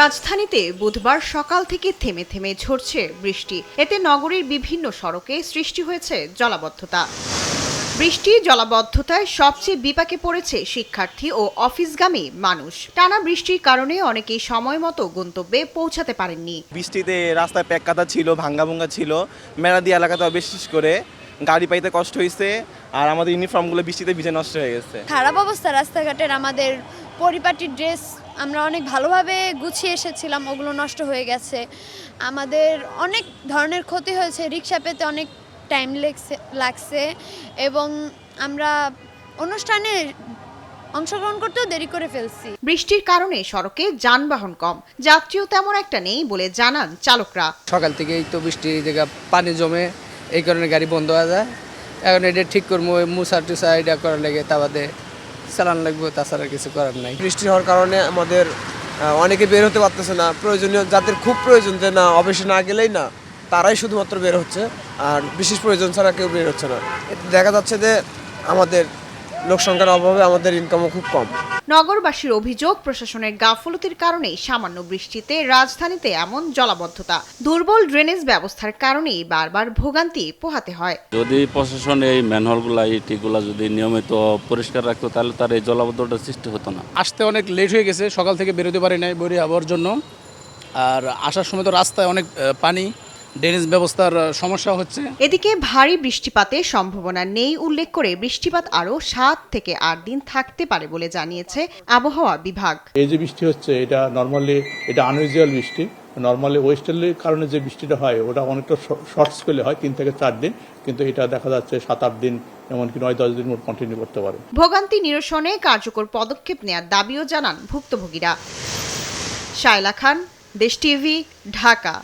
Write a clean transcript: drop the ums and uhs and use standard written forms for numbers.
রাজধানীতে বুধবার সকাল থেকে থেমে থেমে ঝরছে বৃষ্টি। এতে নগরীর বিভিন্ন সড়কে সৃষ্টি হয়েছে জলাবদ্ধতা। জলাবদ্ধতায় সবচেয়ে বিপাকে পড়েছে শিক্ষার্থী ও অফিসগামী মানুষ। টানা বৃষ্টির কারণে অনেকেই সময় মতো গন্তব্যে পৌঁছাতে পারেননি। বৃষ্টিতে রাস্তায় প্যাককাদা ছিল, ভাঙ্গা ছিল, মেরাদি এলাকাতে বিশেষ করে গাড়ি পাইতে কষ্ট হয়েছে। আর আমাদের ইউনিফর্মগুলো বৃষ্টিতে ভিজে নষ্ট হয়ে গেছে। খারাপ অবস্থা রাস্তাঘাটের। আমাদের পরিপাটি ড্রেস আমরা অনেক ভালোভাবে গুছিয়ে এসেছিলাম, ওগুলো নষ্ট হয়ে গেছে। আমাদের অনেক ধরনের ক্ষতি হয়েছে, রিক্সা পেতে অনেক টাইম লাগছে এবং আমরা অনুষ্ঠানে অংশগ্রহণ করতেও দেরি করে ফেলছি। বৃষ্টির কারণে সড়কে যানবাহন কম, যাত্রীও তেমন একটা নেই বলে জানান চালকরা। সকাল থেকেই তো বৃষ্টি থেকে পানি জমে, এই কারণে গাড়ি বন্ধ হয়ে যায়। এখন এটা ঠিক করবো, মুসা টুসা এটা করার লাগে, তা বাদে চালান লাগবে, তাছাড়া কিছু করার নাই। বৃষ্টি হওয়ার কারণে আমাদের অনেকে বের হতে পারতেছে না। প্রয়োজনীয় যাদের খুব প্রয়োজন, যে না অফিসে না গেলেই না, তারাই শুধুমাত্র বের হচ্ছে, আর বিশেষ প্রয়োজন ছাড়া কেউ বের হচ্ছে না। এতে দেখা যাচ্ছে যে আমাদের লোক সংখ্যার অভাবে আমাদের ইনকামও খুব কম। নগরবাসীর অভিযোগ, প্রশাসনের গাফলতির কারণেই সামান্য বৃষ্টিতে রাজধানীতে এমন জলাবদ্ধতা। দুর্বল ড্রেনেজ ব্যবস্থার কারণেই বারবার ভোগান্তি পোহাতে হয়। যদি প্রশাসন এই ম্যানহোলগুলা ইটিগুলা যদি নিয়মিত পরিষ্কার রাখতো, তাহলে তার এই জলাবদ্ধতার সৃষ্টি হতো না। আসতে অনেক লেট হয়ে গেছে, সকাল থেকে বেরোতে পারি নাই বৈরী আবহাওয়ার জন্য। আর আসার সময় তো রাস্তায় অনেক পানি, ড্রেনেজ ব্যবস্থার সমস্যা হচ্ছে। এদিকে ভারী বৃষ্টিপাতের সম্ভাবনা নেই উল্লেখ করে বৃষ্টিপাত আরও 7 থেকে 8 দিন থাকতে পারে বলে জানিয়েছে আবহাওয়া বিভাগ। এই যে বৃষ্টি হচ্ছে, এটা নর্মালি আনইউজুয়াল বৃষ্টি। নর্মালি ওয়েস্টার্নের কারণে যে বৃষ্টিটা হয়, ওটা অনেকটা শর্ট স্পেলে হয়, 3 থেকে 4 দিন, কিন্তু এটা দেখা যাচ্ছে 7-8 দিন, এমনকি 9-10 দিন মোট কন্টিনিউ করতে পারে। ভোগান্তি নিরসনে কার্যকর পদক্ষেপ নেওয়ার দাবিও জানান ভুক্তভোগীরা। শায়লা খান, দেশ টিভি, ঢাকা।